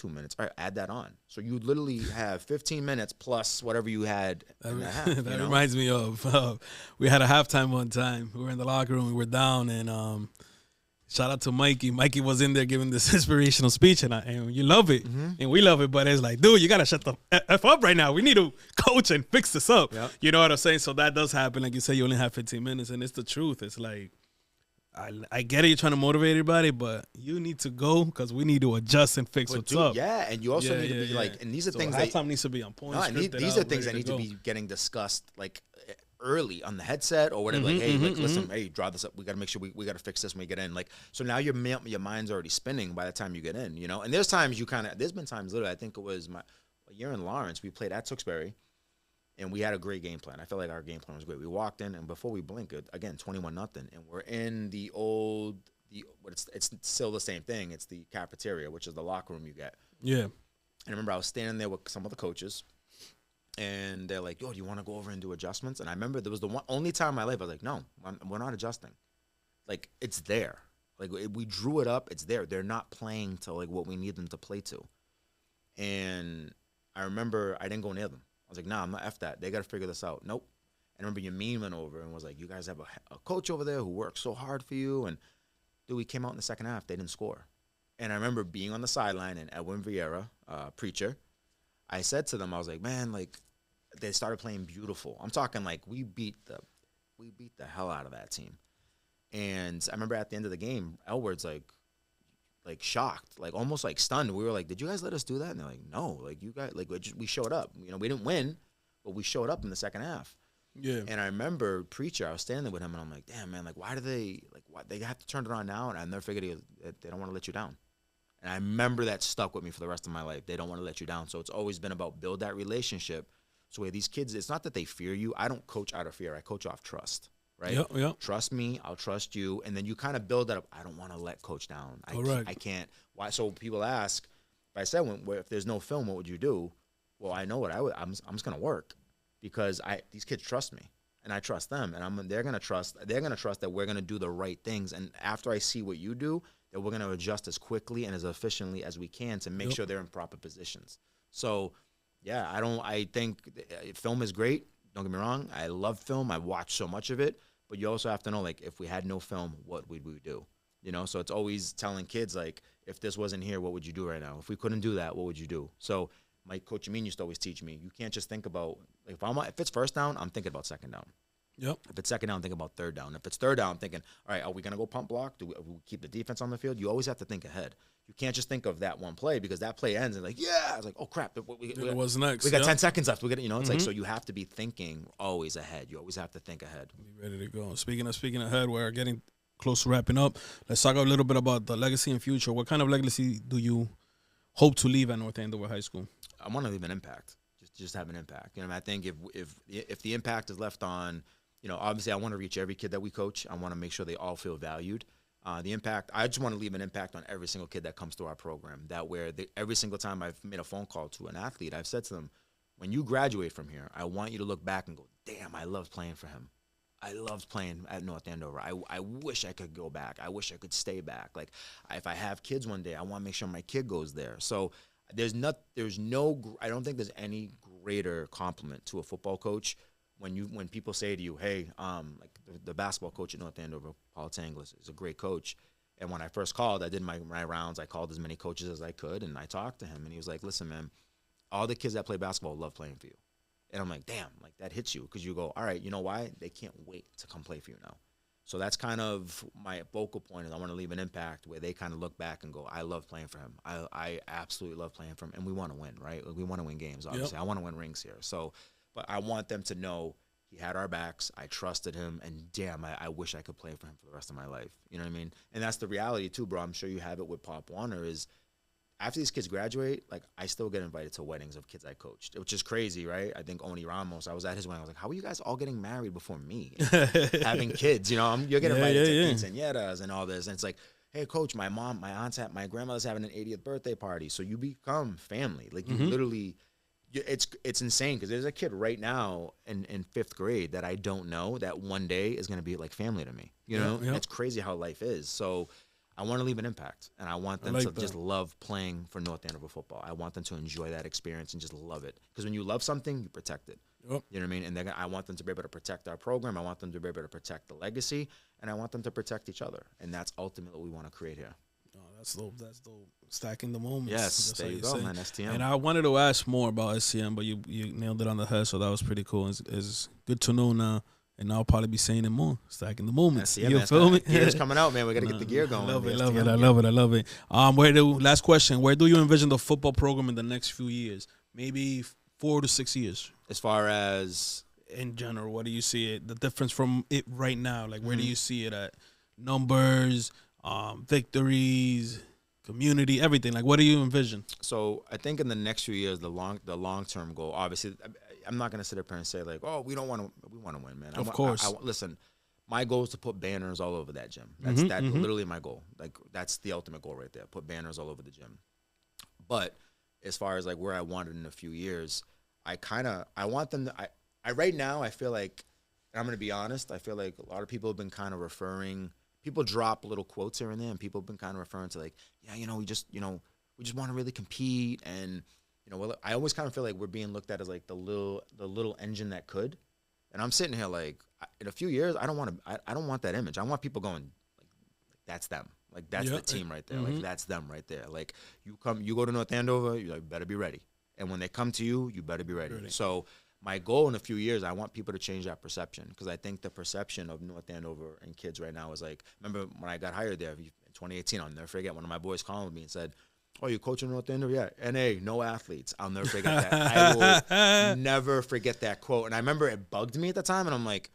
minutes. All right, add that on. So you literally have 15 minutes plus whatever you had in the half. That reminds me of we had a halftime one time. We were in the locker room. We were down, and shout out to Mikey. Mikey was in there giving this inspirational speech, and you love it, and we love it. But it's like, dude, you gotta shut the f up right now. We need to coach and fix this up. Yep. You know what I'm saying? So that does happen. Like you said, you only have 15 minutes, and it's the truth. It's like, I get it, you're trying to motivate everybody, but you need to go because we need to adjust and fix what's up. Yeah, and you also need to be like, and these are things that halftime needs to be on point. No, these are things that need to be getting discussed like early on the headset or whatever. Like, hey, listen, hey, draw this up. We got to make sure we got to fix this when we get in. Like, so now your mind's already spinning by the time you get in, you know. And there's times there's been times literally. I think it was a year in Lawrence. We played at Tewksbury. And we had a great game plan. I felt like our game plan was great. We walked in, and before we blinked, again, 21-0, and we're in it's still the same thing. It's the cafeteria, which is the locker room you get. Yeah. And I remember I was standing there with some of the coaches, and they're like, yo, do you want to go over and do adjustments? And I remember there was the only time in my life I was like, no, we're not adjusting. Like, it's there. Like, we drew it up. It's there. They're not playing to, like, what we need them to play to. And I remember I didn't go near them. I was like, nah, I'm not F that. They got to figure this out. Nope. And I remember Yamin went over and was like, you guys have a coach over there who works so hard for you. And, dude, we came out in the second half. They didn't score. And I remember being on the sideline and Edwin Vieira, preacher, I said to them, I was like, man, like, they started playing beautiful. I'm talking like we beat the hell out of that team. And I remember at the end of the game, Elward's like shocked, like almost like stunned. We were like, did you guys let us do that? And they're like, no, like you guys, like we showed up. You know, we didn't win, but we showed up in the second half. Yeah. And I remember preacher, I was standing there with him, and I'm like, damn, man, like why they have to turn it on now? And I never figured they don't want to let you down. And I remember that stuck with me for the rest of my life. They don't want to let you down. So it's always been about build that relationship. So where these kids, it's not that they fear you. I don't coach out of fear. I coach off trust. Right? Yep. Trust me, I'll trust you. And then you kind of build that up. I don't want to let coach down. I can't. Why? So people ask, if I said, if there's no film, what would you do? Well, I know what I would. I'm just going to work because these kids trust me and I trust them. And they're going to trust that we're going to do the right things. And after I see what you do, that we're going to adjust as quickly and as efficiently as we can to make sure they're in proper positions. So, yeah, I think film is great. Don't get me wrong. I love film. I watch so much of it. But you also have to know, like, if we had no film, what would we do? You know, so it's always telling kids, like, if this wasn't here, what would you do right now? If we couldn't do that, what would you do? So my coach Amin used to always teach me, you can't just think about, like, if it's first down, I'm thinking about second down. Yep. If it's second down, think about third down. If it's third down, I'm thinking, all right, are we going to go pump block? Do we keep the defense on the field? You always have to think ahead. You can't just think of that one play because that play ends and like, yeah, it's like, oh crap, what's next? We got 10 seconds left. We got, you know, it's like, so you have to be thinking always ahead. You always have to think ahead. Be ready to go. Speaking ahead, we're getting close to wrapping up. Let's talk a little bit about the legacy and future. What kind of legacy do you hope to leave at North Andover High School? I want to leave an impact. Just have an impact. You know, I think if the impact is left on, you know, obviously I want to reach every kid that we coach. I want to make sure they all feel valued. The impact, I just want to leave an impact on every single kid that comes through our program. Every single time I've made a phone call to an athlete, I've said to them, when you graduate from here, I want you to look back and go, damn, I loved playing for him. I loved playing at North Andover. I wish I could go back. I wish I could stay back. Like, if I have kids one day, I want to make sure my kid goes there. So I don't think there's any greater compliment to a football coach when people say to you, hey, like the basketball coach at North Andover, Paul Tanglis, is a great coach. And when I first called, I did my rounds. I called as many coaches as I could, and I talked to him. And he was like, listen, man, all the kids that play basketball love playing for you. And I'm like, damn, like that hits you, because you go, all right, you know why? They can't wait to come play for you now. So that's kind of my focal point, is I want to leave an impact where they kind of look back and go, I love playing for him. I absolutely love playing for him. And we want to win, right? We want to win games, obviously. Yep. I want to win rings here. So, but I want them to know he had our backs. I trusted him. And damn, I wish I could play for him for the rest of my life. You know what I mean? And that's the reality too, bro. I'm sure you have it with Pop Warner, is after these kids graduate, like, I still get invited to weddings of kids I coached, which is crazy, right? I think Oni Ramos, I was at his wedding. I was like, how are you guys all getting married before me? Having kids, you know, you're getting invited to quinceañeras and all this. And it's like, hey, coach, my grandmother's having an 80th birthday party. So you become family. Like, you literally, it's insane, because there's a kid right now in 5th grade that I don't know that one day is going to be like family to me. You know, it's crazy how life is. So I want to leave an impact, and I want them to just love playing for North Andover football. I want them to enjoy that experience and just love it. Because when you love something, you protect it. Yep. You know what I mean? And I want them to be able to protect our program. I want them to be able to protect the legacy, and I want them to protect each other. And that's ultimately what we want to create here. Oh, that's dope. That's dope. Stacking the moments. Yes, there you go, man. STM. And I wanted to ask more about STM, but you nailed it on the head, so that was pretty cool. It's good to know now. And I'll probably be saying it more, stacking the moments. Yeah, you feel me? Gear's coming out, man. We got to get the gear going. I love it. Last question, where do you envision the football program in the next few years? Maybe 4 to 6 years. As far as? In general, what do you see it? The difference from it right now? Like, where do you see it at? Numbers, victories, community, everything. Like, what do you envision? So I think in the next few years, the long-term goal, obviously, I'm not going to sit up here and say, like, oh, we want to win, man. Of course. Listen, my goal is to put banners all over that gym. That's literally my goal. Like, that's the ultimate goal right there. Put banners all over the gym. But as far as, like, where I want it in a few years, I want them to, right now, I feel like, and I'm going to be honest, I feel like a lot of people have been kind of people drop little quotes here and there, and people have been kind of referring to, like, yeah, we just want to really compete, and I always kind of feel like we're being looked at as, like, the little engine that could. And I'm sitting here like, in a few years, I don't want that image. I want people going, like, that's them. Like, that's the team right there. Like, that's them right there. Like, you go to North Andover, you better be ready. And when they come to you, you better be ready. So my goal in a few years, I want people to change that perception, because I think the perception of North Andover and kids right now is like, remember when I got hired there in 2018, I'll never forget, one of my boys called me and said, oh, you're coaching North Andover? Yeah. NA, no athletes. I'll never forget that. I will never forget that quote. And I remember it bugged me at the time, and I'm like,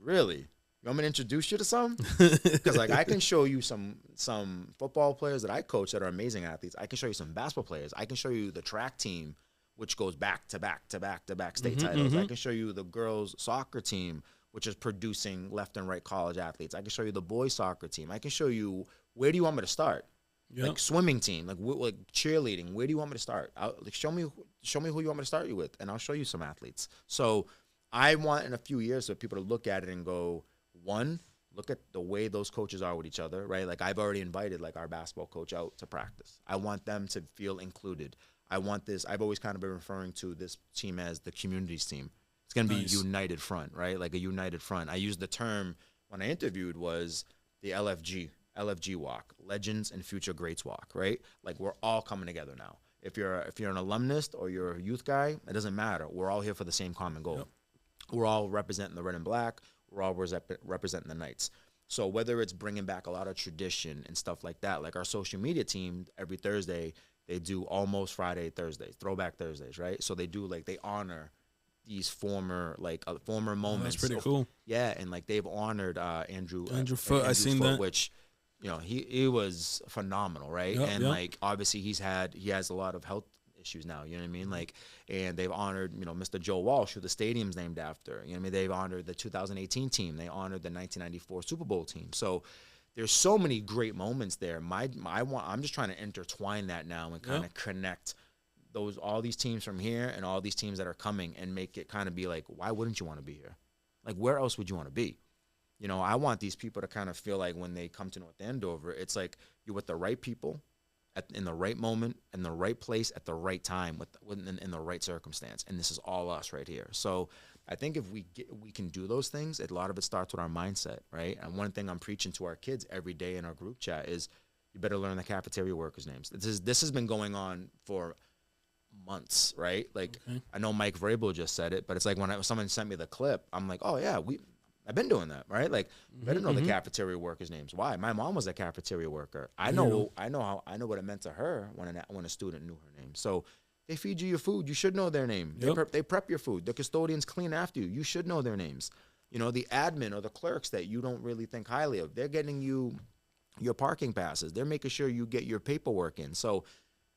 really? You want me to introduce you to some? Because, like, I can show you some football players that I coach that are amazing athletes. I can show you some basketball players. I can show you the track team, which goes back to back state titles. I can show you the girls soccer team, which is producing left and right college athletes. I can show you the boys soccer team. I can show you, where do you want me to start? Yep. Like, swimming team, like cheerleading. Where do you want me to start? Show me who you want me to start you with, and I'll show you some athletes. So I want in a few years for people to look at it and go, one, look at the way those coaches are with each other, right? Like, I've already invited, like, our basketball coach out to practice. I want them to feel included. I want this. I've always kind of been referring to this team as the communities team. It's going to be a united front, right? Like, a united front. I used the term when I interviewed was the LFG walk, Legends and Future Greats walk, right? Like, we're all coming together now. If you're an alumnus or you're a youth guy, it doesn't matter. We're all here for the same common goal. Yep. We're all representing the red and black. We're all representing the Knights. So whether it's bringing back a lot of tradition and stuff like that, like our social media team, every Thursday, they do Almost Friday Thursdays, Throwback Thursdays, right? So they do, like, they honor these former moments. That's pretty cool. Yeah, and, like, they've honored Andrew Foot. I seen that. Which, he was phenomenal, right? Yep, and like, obviously he has a lot of health issues now, you know what I mean? Like, and they've honored, Mr. Joe Walsh, who the stadium's named after. You know what I mean? They've honored the 2018 team. They honored the 1994 Super Bowl team. So there's so many great moments there. I'm just trying to intertwine that now and kind of connect all these teams from here and all these teams that are coming and make it kind of be like, why wouldn't you want to be here? Like, where else would you want to be? You know, I want these people to kind of feel like when they come to North Andover, it's like you're with the right people in the right moment, in the right place, at the right time, in the right circumstance. And this is all us right here. So I think if we can do those things, a lot of it starts with our mindset, right? And one thing I'm preaching to our kids every day in our group chat is you better learn the cafeteria workers' names. This has been going on for months, right? Like, I know Mike Vrabel just said it, but it's like when someone sent me the clip, I'm like, oh yeah, I've been doing that, right? Like, better know the cafeteria workers' names. Why? My mom was a cafeteria worker. I know what it meant to her when a student knew her name. So they feed you your food. You should know their name. They prep your food. The custodians clean after you. You should know their names. You know, the admin or the clerks that you don't really think highly of, they're getting you your parking passes. They're making sure you get your paperwork in. So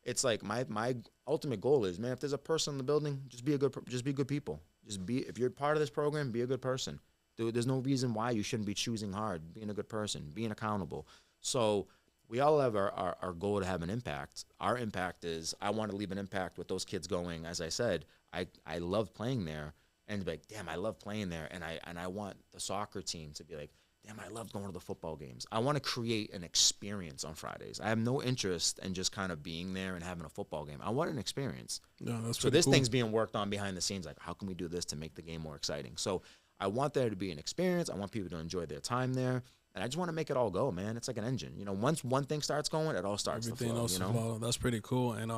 it's like my ultimate goal is, man, if there's a person in the building, just be good people. If you're part of this program, be a good person. There's no reason why you shouldn't be choosing hard, being a good person, being accountable. So we all have our goal to have an impact. Our impact is, I want to leave an impact with those kids going, as I said, I love playing there, and be like, damn, I love playing there. And I want the soccer team to be like, damn, I love going to the football games. I want to create an experience on Fridays. I have no interest in just kind of being there and having a football game. I want an experience. Yeah, that's so this cool. thing's being worked on behind the scenes. Like, how can we do this to make the game more exciting? So I want there to be an experience. I want people to enjoy their time there. And I just want to make it all go, man. It's like an engine. You know, once one thing starts going, it all starts to flow. Everything else you know? follow. That's pretty cool. And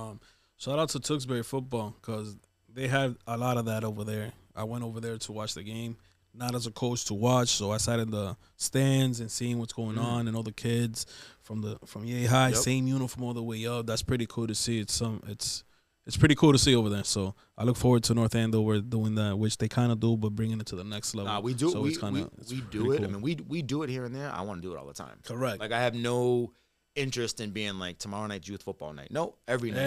shout out to Tewksbury football, because they have a lot of that over there. I went over there to watch the game, not as a coach to watch. So I sat in the stands and seeing what's going on, and all the kids from Yale High, same uniform all the way up. That's pretty cool to see. It's pretty cool to see over there. So I look forward to North Andover doing that, which they kind of do, but bringing it to the next level. We do. So we do it. Cool. I mean, we do it here and there. I want to do it all the time. Correct. Like, I have no interest in being like, tomorrow night's youth football night. No, every night.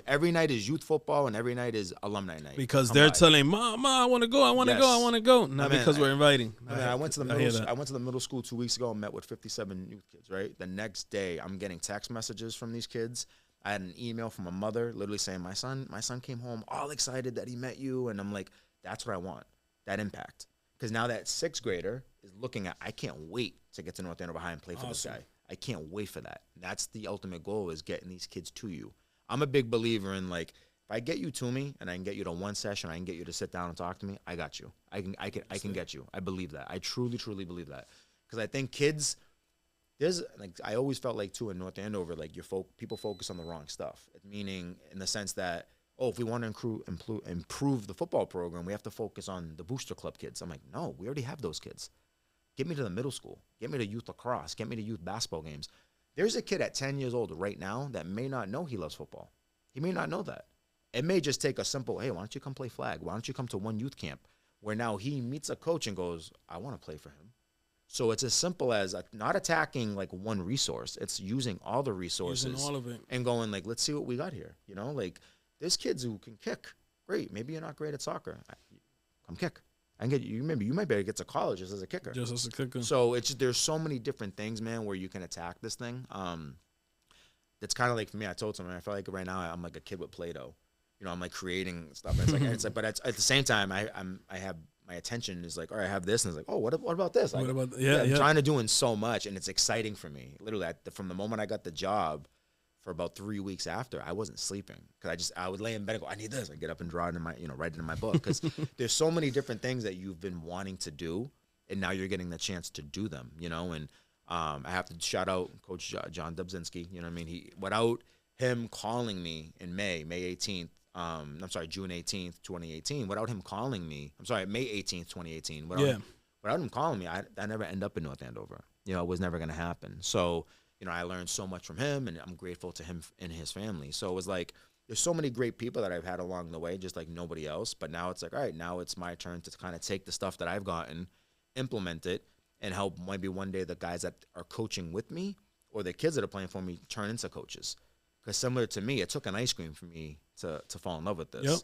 Every night is youth football, and every night is alumni night. Because they're telling, Ma, I want to go. I want to go. Not because we're inviting. I went to the middle school 2 weeks ago and met with 57 youth kids. Right. The next day, I'm getting text messages from these kids. I had an email from a mother literally saying, my son came home all excited that he met you. And I'm like, that's what I want, that impact. Because now that sixth grader is looking at, I can't wait to get to North Andover High and play for this guy. I can't wait for that. That's the ultimate goal, is getting these kids to you. I'm a big believer in, like, if I get you to me and I can get you to one session, I can get you to sit down and talk to me, I got you. I can get you. I believe that. I truly, truly believe that. Because I think kids, I always felt like, too, in North Andover, like, people focus on the wrong stuff. Meaning, in the sense that, if we want to improve the football program, we have to focus on the booster club kids. I'm like, no, we already have those kids. Get me to the middle school. Get me to youth lacrosse. Get me to youth basketball games. There's a kid at 10 years old right now that may not know he loves football. He may not know that. It may just take a simple, hey, why don't you come play flag? Why don't you come to one youth camp? Where now he meets a coach and goes, I want to play for him. So it's as simple as not attacking like one resource. It's using all the resources. Using all of it. And going like, let's see what we got here. You know, like, there's kids who can kick. Great. Maybe you're not great at soccer. Come kick. I can get you. Maybe you might be able to get to college just as a kicker. Just as a kicker. So there's so many different things, man, where you can attack this thing. That's kind of like, for me, I told someone, I feel like right now I'm like a kid with Play-Doh. You know, I'm like creating stuff. But at the same time, I have my attention is like, all right, I have this, and it's like, oh, what about this? Like, what about I'm trying to do so much, and it's exciting for me. Literally, from the moment I got the job, for about 3 weeks after, I wasn't sleeping, because I would lay in bed and go, I need this. I get up and draw it in write it in my book, because there's so many different things that you've been wanting to do, and now you're getting the chance to do them. You know, and I have to shout out Coach John Dubzinski. You know what I mean? Without him calling me in May 18th. June 18th, 2018. Without him calling me, May 18th, 2018. Without him calling me, I never end up in North Andover. You know, it was never going to happen. So, you know, I learned so much from him, and I'm grateful to him and his family. So it was like, there's so many great people that I've had along the way, just like nobody else. But now it's like, all right, now it's my turn to kind of take the stuff that I've gotten, implement it, and help maybe one day the guys that are coaching with me or the kids that are playing for me turn into coaches. Because similar to me, it took an ice cream for me to fall in love with this. Yep.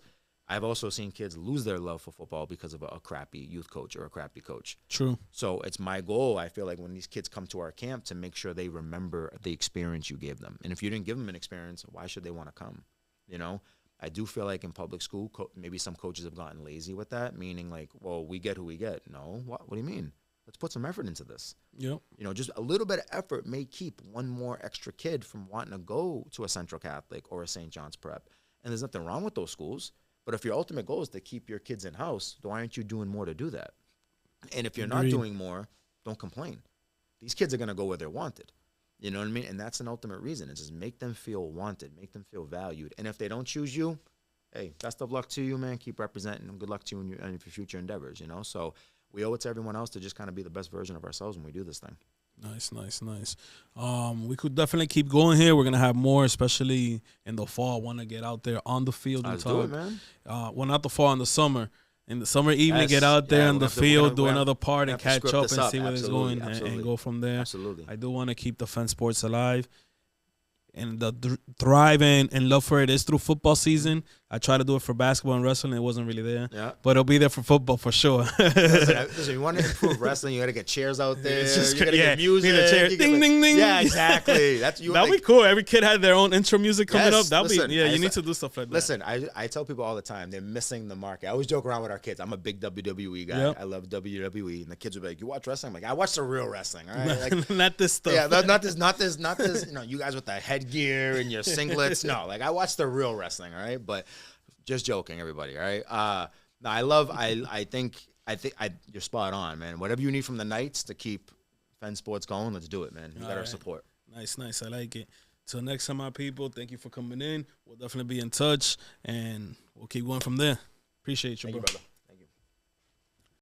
I've also seen kids lose their love for football because of a crappy youth coach or a crappy coach. True. So it's my goal, I feel like, when these kids come to our camp, to make sure they remember the experience you gave them. And if you didn't give them an experience, why should they want to come? You know, I do feel like in public school, maybe some coaches have gotten lazy with that, meaning like, well, we get who we get. No, what do you mean? Let's put some effort into this. Yep. You know, just a little bit of effort may keep one more extra kid from wanting to go to a Central Catholic or a St. John's Prep. And there's nothing wrong with those schools. But if your ultimate goal is to keep your kids in-house, why aren't you doing more to do that? And if you're not doing more, don't complain. These kids are going to go where they're wanted. You know what I mean? And that's an ultimate reason. It's just make them feel wanted, make them feel valued. And if they don't choose you, hey, best of luck to you, man. Keep representing them. Good luck to you in your future endeavors, you know? So we owe it to everyone else to just kind of be the best version of ourselves when we do this thing. Nice. We could definitely keep going here. We're going to have more, especially in the fall. I want to get out there on the field and Let's talk. do it, man. Well, not the fall, in the summer. In the summer evening, get out there on the field, do another part, and catch up and see where it's going and go from there. Absolutely. I do want to keep the fence sports alive. And the thrive and love for it is through football season. I try to do it for basketball and wrestling. It wasn't really there. Yeah. But it'll be there for football for sure. Listen, you want to improve wrestling, you got to get chairs out there. Just, you got to get music. Ding, ding, ding. Yeah, exactly. That'd be cool. Every kid had their own intro music coming up. You need to do stuff like that. Listen, I tell people all the time, they're missing the market. I always joke around with our kids. I'm a big WWE guy. Yep. I love WWE. And the kids will be like, you watch wrestling? I'm like, I watch the real wrestling. All right? Like, not this stuff. Yeah, not this, you know, you guys with the headgear and your singlets. No, like I watch the real wrestling, all right? But just joking, everybody, all right? No, I think you're spot on, man. Whatever you need from the Knights to keep Fence Sports going, let's do it, man. You got our support. Nice. I like it. Till next time, my people, thank you for coming in. We'll definitely be in touch, and we'll keep going from there. Appreciate you, Thank bro. you, brother.